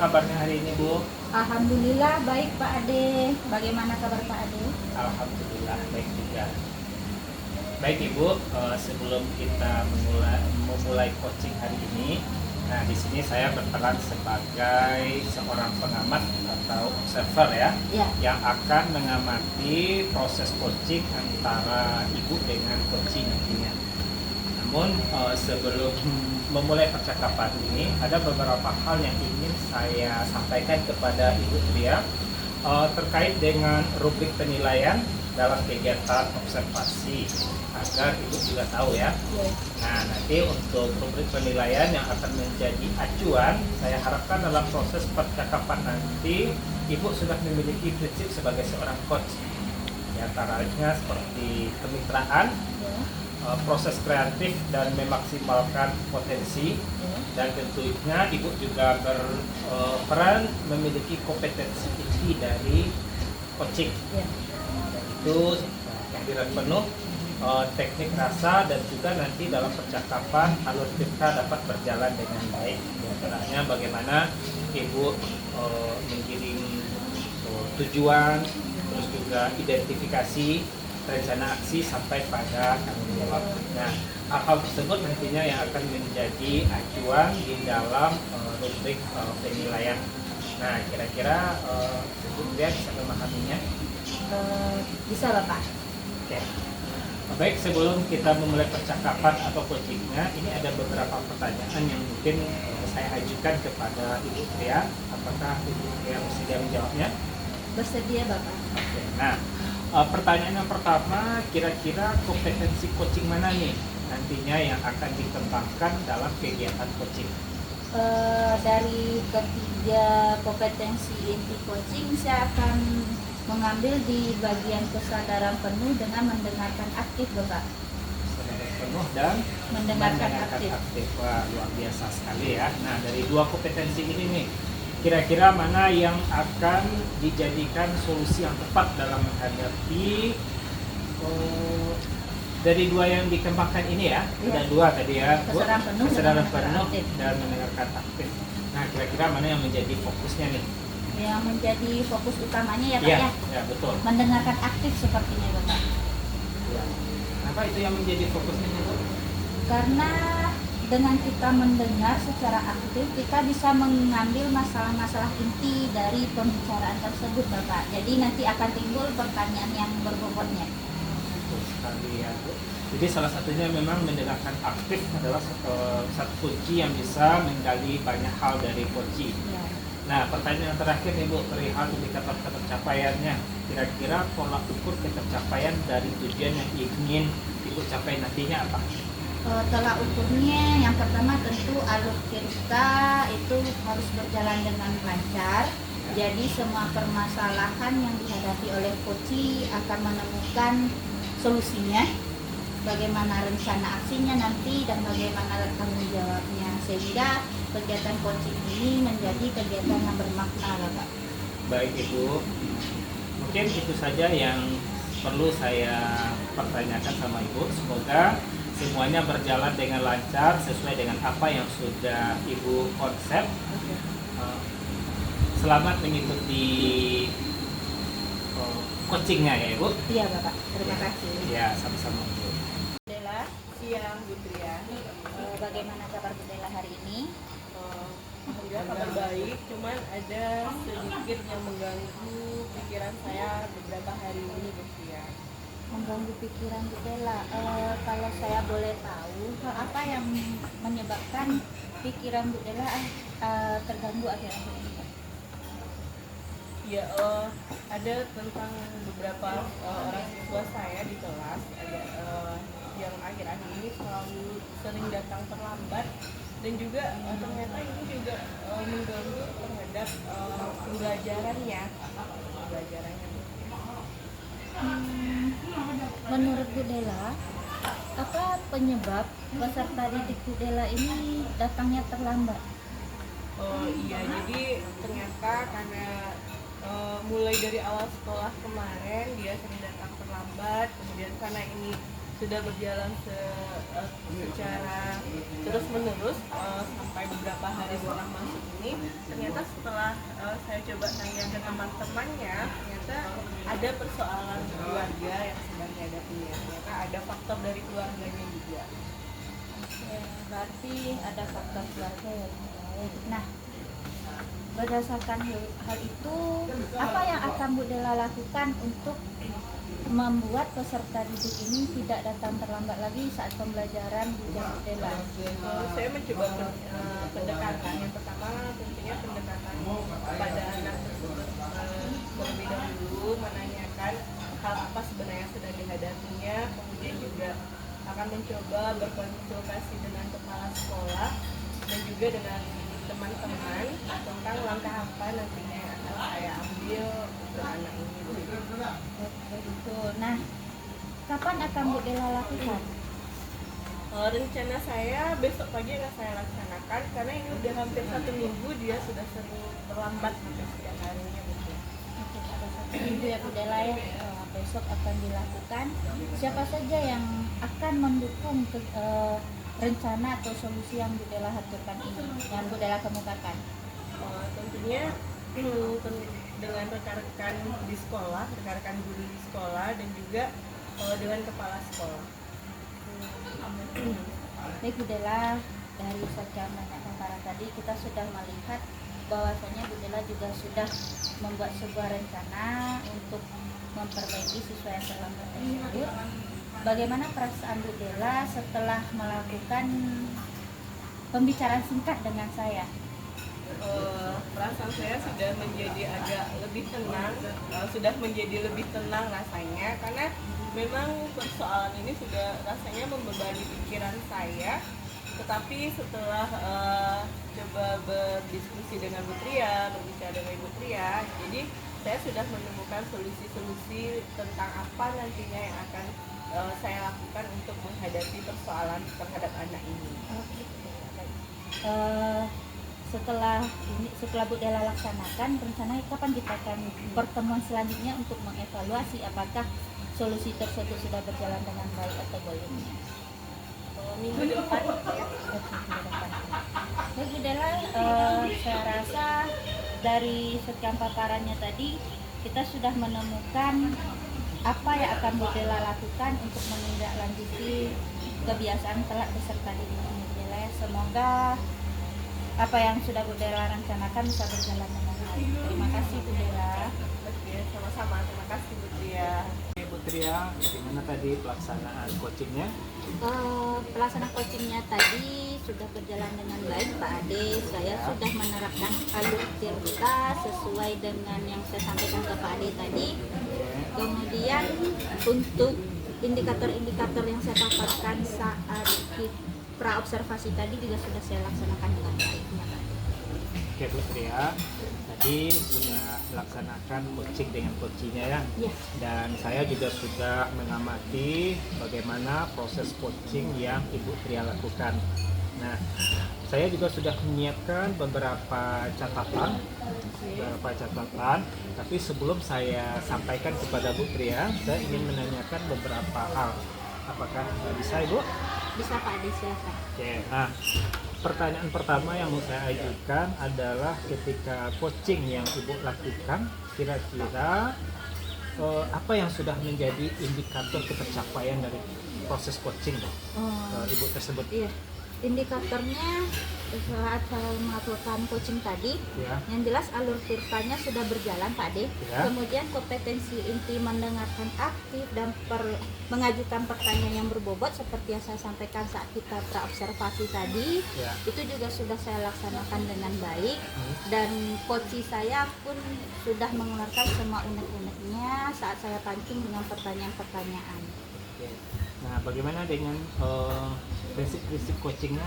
kabarnya hari ini, Bu? Alhamdulillah baik Pak Ade. Bagaimana kabar Pak Ade? Alhamdulillah baik juga. Baik Ibu, sebelum kita memulai coaching hari ini, nah di sini saya berperan sebagai seorang pengamat atau observer ya, yang akan mengamati proses coaching antara Ibu dengan coaching nantinya. Namun sebelum memulai percakapan ini, ada beberapa hal yang ingin saya sampaikan kepada Ibu Tria terkait dengan rubrik penilaian dalam kegiatan observasi, agar Ibu juga tahu ya. Nah, nanti untuk rubrik penilaian yang akan menjadi acuan, saya harapkan dalam proses percakapan nanti Ibu sudah memiliki prinsip sebagai seorang coach. Di antaranya seperti kemitraan, proses kreatif dan memaksimalkan potensi, dan tentunya Ibu juga berperan memiliki kompetensi inti dari coaching, yaitu kehadiran penuh, teknik rasa, dan juga nanti dalam percakapan alur kita dapat berjalan dengan baik. Di antaranya bagaimana Ibu menggiring tujuan, terus juga identifikasi rencana aksi sampai pada tanggung jawab. Nah, hal-hal tersebut nantinya yang akan menjadi acuan di dalam rubrik penilaian. Nah, kira-kira Ibu Tria bisa memahaminya? Bisa Bapak. Oke. Baik, sebelum kita memulai percakapan atau coachingnya, ini ada beberapa pertanyaan yang mungkin saya ajukan kepada Ibu Tria. Apakah Ibu Tria bersedia menjawabnya? Bersedia Bapak. Oke. Nah, pertanyaan yang pertama, kira-kira kompetensi coaching mana nih nantinya yang akan dikembangkan dalam kegiatan coaching? Dari ketiga kompetensi inti coaching, saya akan mengambil di bagian kesadaran penuh dengan mendengarkan aktif Bapak. Kesadaran penuh dan Mendengarkan aktif. Wah, luar biasa sekali ya. Nah, dari dua kompetensi ini nih, kira-kira mana yang akan dijadikan solusi yang tepat dalam menghadapi dari dua yang dikembangkan ini ya? Ada dua tadi ya, Bu. Kesadaran penuh dan mendengarkan aktif. Nah, kira-kira mana yang menjadi fokusnya nih? Yang menjadi fokus utamanya ya Pak ya? Ya, betul. Mendengarkan aktif sepertinya Bapak. Ya. Kenapa itu yang menjadi fokusnya nih, Bu? Karena dengan kita mendengar secara aktif, kita bisa mengambil masalah-masalah inti dari pembicaraan tersebut Bapak. Jadi nanti akan timbul pertanyaan yang berbobotnya. Betul sekali ya, Bu. Jadi salah satunya memang mendengarkan aktif adalah satu kunci yang bisa menggali banyak hal dari coaching. Ya. Nah, pertanyaan yang terakhir nih Bu, perihal indikator pencapaiannya. Kira-kira pola ukur ketercapaian dari tujuan yang ingin Ibu capai nantinya apa? Tolak ukurnya yang pertama tentu alur kita itu harus berjalan dengan lancar. Jadi semua permasalahan yang dihadapi oleh coach akan menemukan solusinya. Bagaimana rencana aksinya nanti dan bagaimana tanggung jawabnya, sehingga kegiatan coaching ini menjadi kegiatan yang bermakna Bapak. Baik Ibu, mungkin itu saja yang perlu saya pertanyakan sama Ibu. Semoga semuanya berjalan dengan lancar sesuai dengan apa yang sudah Ibu konsep. Selamat mengikuti coachingnya ya Ibu. Iya Bapak, terima kasih. Ya, sama-sama Bu. Bella, Siang Bu Tria. bagaimana kabar Bu Bella hari ini? Alhamdulillah kabar baik, cuman ada sedikit yang mengganggu pikiran saya beberapa hari ini Bu Tria. Mengganggu pikiran Bu Bella. Kalau saya boleh tahu, apa yang menyebabkan pikiran Bu Bella terganggu akhir-akhir ini? Ya, ada tentang beberapa orang siswa saya di kelas, ada yang akhir-akhir ini selalu sering datang terlambat, dan juga ternyata ini juga mengganggu terhadap pembelajarannya. Menurut Bu Dela, apa penyebab peserta didik Bu Dela ini datangnya terlambat? Oh iya, jadi ternyata karena mulai dari awal sekolah kemarin dia sering datang terlambat, kemudian karena ini sudah berjalan secara terus menerus sampai beberapa hari setelah masuk ini, ternyata setelah saya coba tanya ke teman-temannya, ternyata ada persoalan keluarga yang sedang dihadapinya. Ternyata ada faktor dari keluarganya juga. Oke, berarti ada faktor keluarga ya. Nah, berdasarkan hal itu, apa yang akan Bu Dela lakukan untuk membuat peserta didik ini tidak datang terlambat lagi saat pembelajaran di jam Bu Dela? Saya mencoba pendekatan. Yang pertama tentunya pendekatan pada anak tersebut terlebih dahulu, menanyakan hal apa sebenarnya yang sedang dihadapinya, kemudian juga akan mencoba berkonsultasi dengan kepala sekolah dan juga dengan teman-teman tentang langkah apa nantinya yang akan saya ambil untuk anak ini. Begitu. Nah, kapan akan Bu Dela lakukan? Rencana saya besok pagi akan saya laksanakan karena ini udah hampir 1 minggu dia sudah sering terlambat sampai sekian harinya betul. Oke, pada 1 minggu ya Bu Dela ya. Besok akan dilakukan. Siapa saja yang akan mendukung rencana atau solusi yang Bu Dela haturkan ini, yang Bu Dela kemukakan? Tentunya dengan rekan-rekan di sekolah, rekan-rekan guru di sekolah, dan juga dengan kepala sekolah. Baik Bu Dela, dari sekian banyak paparan tadi kita sudah melihat bahwasanya Bu Dela juga sudah membuat sebuah rencana untuk memperbaiki siswa yang terlambat tersebut. Bagaimana perasaan Bu Dela setelah melakukan pembicaraan singkat dengan saya? Perasaan saya sudah menjadi agak lebih tenang, sudah menjadi lebih tenang rasanya, karena memang persoalan ini sudah rasanya membebani pikiran saya. Tetapi setelah coba berdiskusi dengan Bu Tria, berbicara dengan Ibu Tria, jadi saya sudah menemukan solusi-solusi tentang apa nantinya yang akan saya lakukan untuk menghadapi persoalan terhadap anak ini. Setelah Bu Dela laksanakan, rencananya kapan kita akan pertemuan selanjutnya untuk mengevaluasi apakah solusi tersebut sudah berjalan dengan baik atau belumnya? Minggu depan ya. Minggu depan. Baik Bu Dela, saya rasa dari sekian paparannya tadi kita sudah menemukan apa yang akan Bu Dela lakukan untuk menindaklanjuti kebiasaan telat beserta didik ini Bu Dela. Semoga apa yang sudah Bu Dela rencanakan bisa berjalan dengan baik. Terima kasih Bu Dela. Oke, sama-sama. Terima kasih Bu Tria. Bu Tria, gimana tadi pelaksanaan coachingnya? Pelaksanaan coachingnya tadi sudah berjalan dengan baik Pak Ade. Saya sudah menerapkan alur tirta sesuai dengan yang saya sampaikan ke Pak Ade tadi. Kemudian untuk indikator-indikator yang saya paparkan saat pra-observasi tadi juga sudah saya laksanakan dengan baik. Oke Bu Tria, tadi sudah laksanakan coaching dengan coachingnya ya. Ya. Dan saya juga sudah mengamati bagaimana proses coaching yang Ibu Tria lakukan. Nah, saya juga sudah menyiapkan beberapa catatan, tapi sebelum saya sampaikan kepada Bu Tria, saya ingin menanyakan beberapa hal. Apakah bisa Ibu? Bisa Pak Ade, silakan. Oke, nah pertanyaan pertama yang mau saya ajukan adalah ketika coaching yang Ibu lakukan, kira-kira apa yang sudah menjadi indikator ketercapaian dari proses coaching Ibu tersebut? Iya, indikatornya saat saya melakukan coaching tadi, Ya. yang jelas alur tirtanya sudah berjalan Pak De. Ya. Kemudian kompetensi inti mendengarkan aktif dan mengajukan pertanyaan yang berbobot seperti yang saya sampaikan saat kita praobservasi tadi, Ya. itu juga sudah saya laksanakan dengan baik. Dan coach saya pun sudah mengeluarkan semua unek-uneknya saat saya pancing dengan pertanyaan-pertanyaan. Oke. Nah, bagaimana dengan prinsip-prinsip coachingnya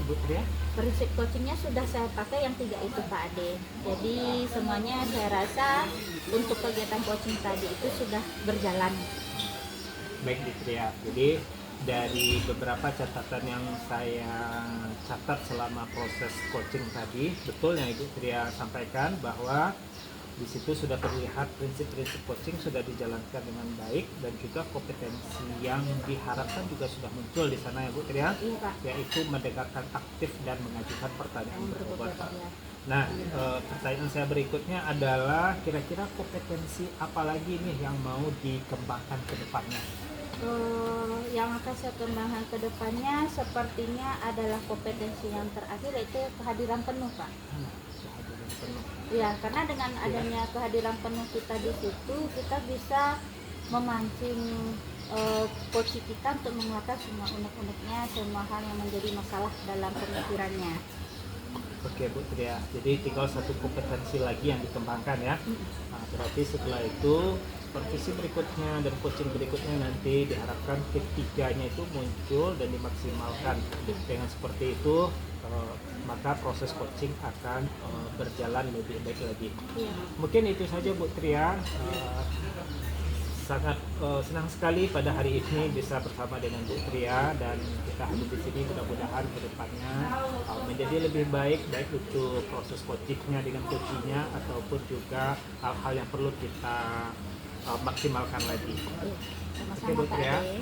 Ibu Tria? Prinsip coachingnya sudah saya pakai yang 3 itu Pak Ade. Jadi semuanya saya rasa untuk kegiatan coaching tadi itu sudah berjalan. Baik Bu Tria, jadi dari beberapa catatan yang saya catat selama proses coaching tadi, betul yang Ibu Tria sampaikan bahwa Di situ sudah terlihat prinsip-prinsip coaching sudah dijalankan dengan baik dan juga kompetensi yang diharapkan juga sudah muncul di sana ya Bu Tria, Iya Pak. yaitu mendengarkan aktif dan mengajukan pertanyaan Yang berbobot. berbobot ya. Nah, pertanyaan saya berikutnya adalah kira-kira kompetensi apa lagi nih yang mau dikembangkan ke depannya? Yang akan saya kembangkan ke depannya sepertinya adalah kompetensi yang terakhir, yaitu kehadiran penuh Pak. Kehadiran penuh. Ya, karena dengan adanya kehadiran penuh kita di situ, kita bisa memancing coach kita untuk mengeluarkan semua unek-uneknya, semua hal yang menjadi masalah dalam pemikirannya. Oke Bu Tria, jadi tinggal satu kompetensi lagi yang dikembangkan ya. Nah, berarti setelah itu supervisi berikutnya dan coaching berikutnya nanti diharapkan ketiganya itu muncul dan dimaksimalkan. Dengan seperti itu maka proses coaching akan berjalan lebih baik lagi. Iya. Mungkin itu saja Bu Tria. Sangat senang sekali pada hari ini bisa bersama dengan Bu Tria dan kita hadir di sini, mudah-mudahan ke depannya menjadi lebih baik untuk proses coachingnya dengan coachingnya ataupun juga hal-hal yang perlu kita maksimalkan lagi. Iya. Oke Sama-sama Bu Pak Tria. Ade.